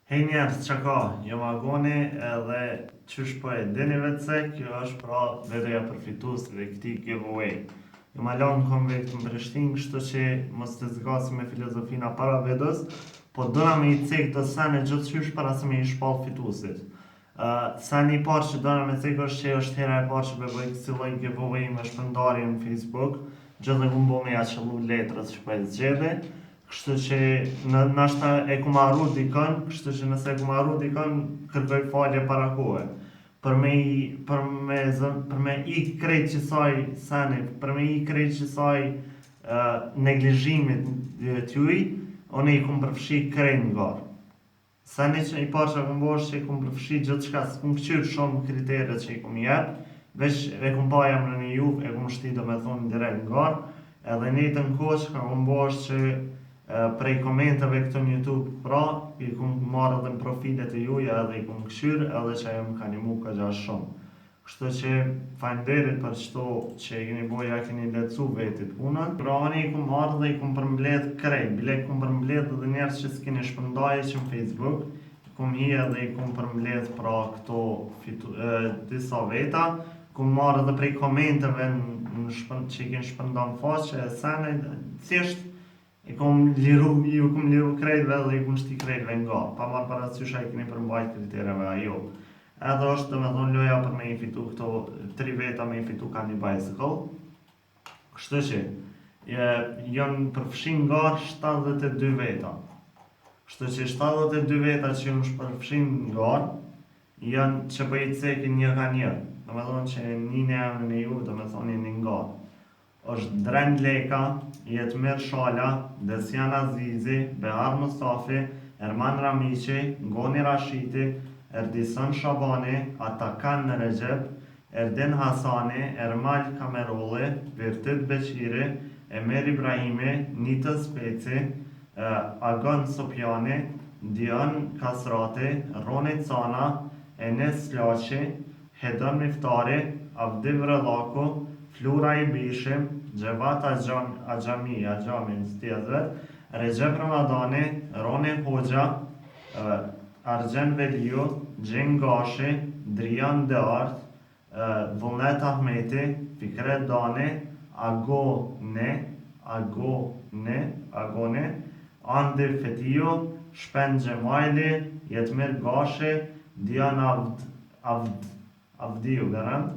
Hej njerëz, që ka? Jo Magoni edhe qysh po e dini vetë se kjo është pra videoja përfituesve këtij giveaway. Jo ma lanë konvekt në Prishtinë, kështu që mos të zgasi me filozofina para videos, po dona me i cek të sene gjithçysh para se me i shpall fituesit. Seni i parë që dona me cek është që është hera e parë që bëj kësi lloj giveaway me shpërndarje në Facebook, gjithë ku bo me ja qëllu letrës që po e zgjede. Kështu që nashta e ku marru dikën, kështu që nëse e ku marru dikën, kërkoj falje para kohe. Për me i krejt qësaj seni, për me i krejt qësaj neglizhimit t'juj, unë i kum përfshi krejt ngarë. Seni që i parë që kum bo është që i kum përfshi gjithë shka, s'kum këqyrë shumë kriteret që i kum jep, veç e kum pa jam në një juv, e kum shti do me thonë direkt ngarë, edhe njëtë në kohë që kum bo është që prej komenteve këtu në YouTube, pra, i kum marrë edhe në profilet e juja edhe i kum këshyrë edhe që ajo më ka nimu ka gjash shumë. Kështu që faleminderit për çto që i keni boja, keni lecu vetit punën. Pra ani i kum marrë dhe i kum përmbledh krejt, bile kum përmbledh edhe njerës që s'keni shpërndaje që në Facebook, i kum hi edhe i kum përmbledh pra këto disa veta, kum marrë edhe prej komenteve që i keni shpërnda në faqe e sene, thjesht ju kum liru krejtve dhe i kum shti krejtve nga, pa marrë parasysh a i keni përmbajt kritereve ajo. Edhe është dhe me thonë loja për me i fitu këto 3 veta me i fitu Candy Bicycle. Kështu që janë përfshin nga 72 veta. Kështu që 72 veta që janë përfshin nga janë që për i cekin një ka një. Dhe me thonë që një emrin e ju dhe me thonë një nga. Është Drend Leka, Jetmir Shala, Desjan Azizi, Behar Mustafi, Erman Ramiqi, Ngoni Rashiti, Erdison Shabani, Atakan Recep, Erdin Hasani, Ermal Kamerolli, Virtit Beqiri, Emer Ibrahimi, Nita Speci, Agon Sopjani, Dian Kasrati, Roni Cana, Enes Slaçi, Hedon Miftari, Avdi Vrelaku, Flura Ibishim, Gjevat Ajami, Recep Ramadani, Roni Hoxha, Arjen Veliu, Gjen Gashi, Drian Deart, Vullnet Ahmeti, Fikret Dani, Agone, Andi Fetio, Shpen Gjemajli, Jetmir Gashi, Dian Avdiu Garant,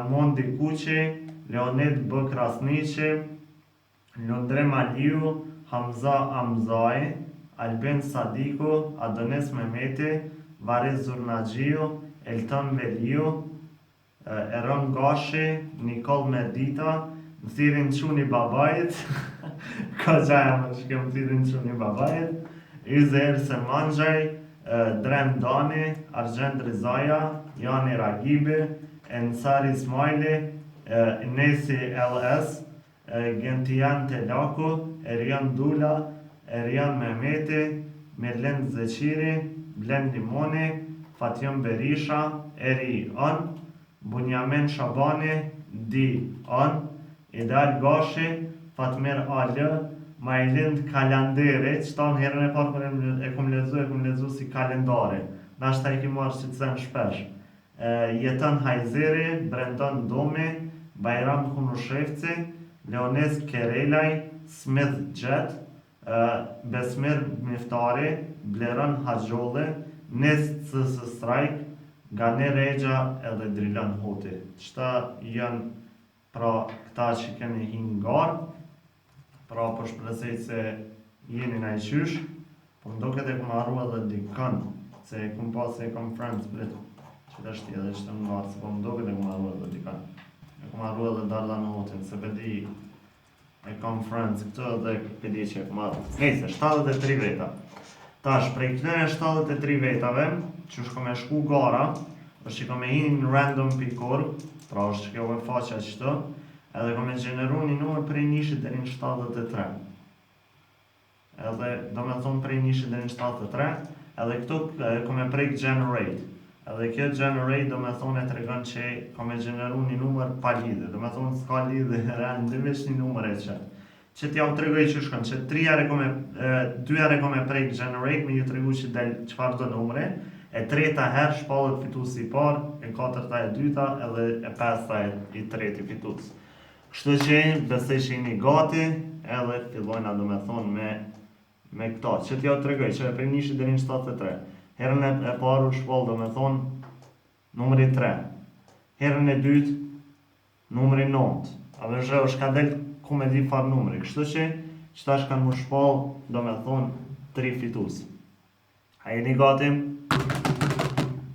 Mondi Kuqi, Leonid B. Krasniqi, Lundrem Aliu, Hamza Amzai, Albin Sadiku, Adonis Mehmeti, Variz Zurnaxhiu, Elton Veliu, Eron Gashi, Nikol Merdita, Mthirin Quni Babajt, ka gjaja më shke Mthirin Quni Babajt, Izer Semanjaj, Drem Dani, Arjend Rizaja, Jani Ragibi, Ensar Ismaili, Nesi LS, Gentian Telaku, Erian Dula, Erian Mehmeti, Mirlen Zeqiri, Blen Limoni, Fatjon Berisha, Eri On, Bunjamin Shabani, Di On, Idal Gashi, Fatmir Ali, Majlind Kalanderi, që ta në herën e parë kër e kum lezu si kalendari, nashta i ki marrë që të zemë shpesh. Jeton Hajzeri, Brendon Domi, Bajram Kunushevci, Leonis Kerelaj, Smith Jet, Besmir Miftari, Bleron Hajolli, Nis CS Strike, Gani Regja edhe Drilan Hoti. Qëta janë pra këta që keni hinë ngarë, pra për shpresej se jeni në i qysh, po më doket e kum arru edhe dikën, se kum pas se kom friends brit, që të shti edhe që të ngarë, se po më doket e kum arru edhe dikën. E kum arru edhe Dardan Hotin, se pëdi e kom friends këtë dhe pëdi që e kum arru. Nejse, 73 veta. Tash, prej këtëre 73 vetave, që shko me shku gara, është që kom e hinë në random pikor, pra është që kjo e faqja qëtë, edhe kom e gjeneru një numër prej nishit dhe një 73. Edhe do me thonë prej nishit dhe një 73, edhe këtu kom e prejk generate. Edhe kjo generate do me thonë e të regon që kom e gjeneru një numër pa lidhe, do me thonë s'ka lidhe, rendimisht një numër e që. që t'ja u tregoj që shkon, që 2 herë kom e prek generate me ju tregu që del çfarë do numri, e 3-ta herë shpallet fituesi i parë, e 4-ta e dyta edhe e 5-ta i treti fitues. Kështu që besoj që jeni gati edhe fillojna domethënë me këto, që t'ja u tregoj që prej 1 deri në 73. Herën e parë u shpall domethënë numri 3. Herën e dytë numri 9. A dhe zhe është ka del ku me di farë numri, kështu që qëtash kanë më shpall domethënë 3 fitues. A jeni gati?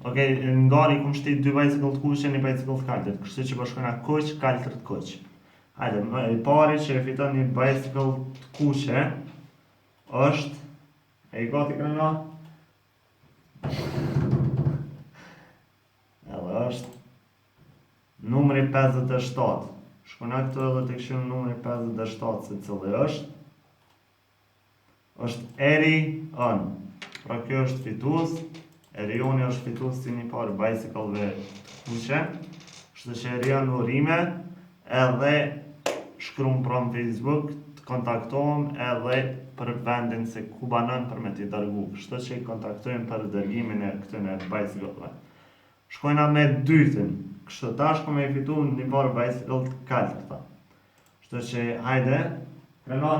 Okej, ngari kum shtit 2 bicycle të kuqe, 1 bicycle të kaltët, kështu që po shkojna kuq, kaltër të kuq. Hajde, i pari që e fiton 1 bicycle të kuqe është, e i gati krena? Edhe është numri 57. Shkona këtu edhe të këshim numri 57 se cili është Eri On. Pra kjo është fitues, Erioni është fitues si një parë bicycle-ve të kuqe, kështu që Erion urime, edhe shkruan pra në Facebook, të kontaktohem edhe për vendin se ku banon për me t'i dërgu, kështu që i kontaktojmë për dërgimin e këtyne bicycle-ve. Shkojna me dytin, kështu tash kom e fitu një parë bicycle të kaltërta. Kështu që hajde, kreno.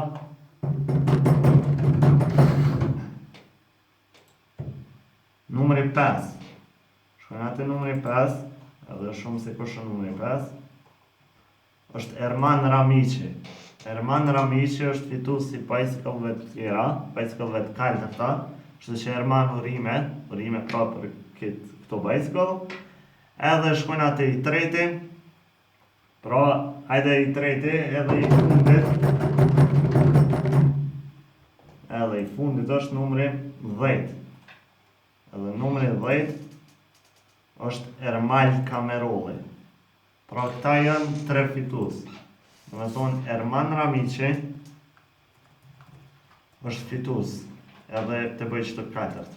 Numri 5. Shkojna të numri 5, edhe shumë se kush është numri 5, është Erman Ramici. Erman Ramici është fitues si bicycle-ve të tjera, bicycle-ve të kaltërta, kështu që Erman urime pra për këto bicycle. Edhe shkojna të i treti, pra hajde i treti edhe i fundit, është numri 10. Edhe numri 10 është Ermal Kamerolli. Pra këta janë 3 fitues. Do me thonë Erman Ramici është fitues, edhe të bëj që të katërt.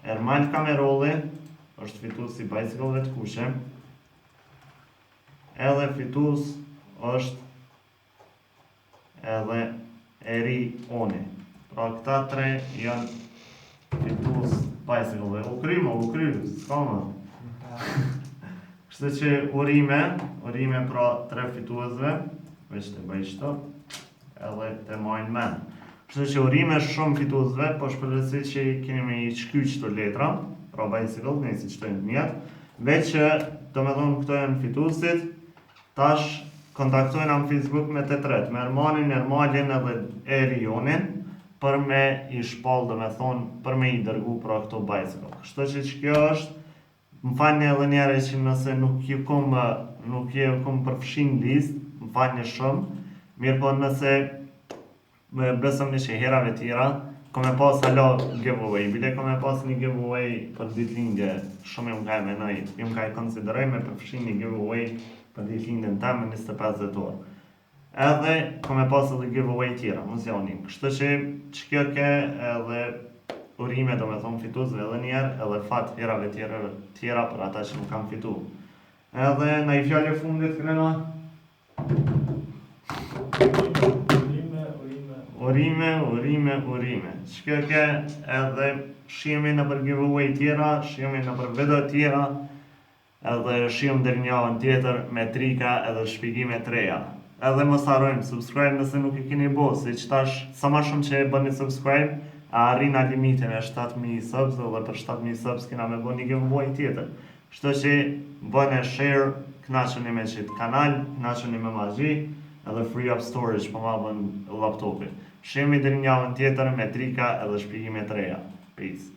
Ermal Kamerolli është fitues si bicycle-ve të kuqe, edhe fitues është edhe Erioni. Pra këta 3 janë fitues bicycle-ve. U kry, s'ka më. Kështu që urime pra 3 fituesve, veç të bëj qëto, edhe të majnë men. Kështu që urime shumë fituesve, po shpërlesi që keni me i qky qëto letra, pra bicycle, ne si qëtojnë të mjetë, veç që do me thonë këto janë fituesit, tash kontaktojnë në Facebook me të tret, me Ermanin, Ermalin edhe Erionin, për me i shpall, do me thonë, për me i dërgu pra këto bicycle. Kështu që kjo është, më falni edhe njëre që nëse nuk ju kom përfshin list, më falni shumë, mirë po nëse besëm një që herave tjera, kom e pas alo giveaway, bile kom e pas një giveaway për ditëlindje, shumë ju më ka i konsideroj me përfshin një giveaway për ditëlindjen tem me 25 dhjetor. Edhe kom e pas edhe giveaway tjera, mos ja unim. Kështu që kjo ke edhe urime do me thonë fituesve edhe njerë, edhe fat herave tjera për ata që nuk kam fitu. Edhe në i fjallë fundit krena? Urime. Që ke edhe shihemi në për giveaway tjera, shihemi në për video tjera, edhe shihemi deri një javën tjetër me trika edhe shpjegime të reja. Edhe mos harrojmë subscribe nëse nuk e keni bërë, siç tash sa më shumë që e bëni subscribe, arrin limitin e 7.000 subs dhe për 7.000 subs kena me bërë një giveaway tjetër. Kështu që bëni share, kënaqeni me qit kanal, kënaqeni me magji, edhe free up storage po ma bën laptopi. Shihemi deri në javën tjetër me trika edhe shpjegime të reja. Peace.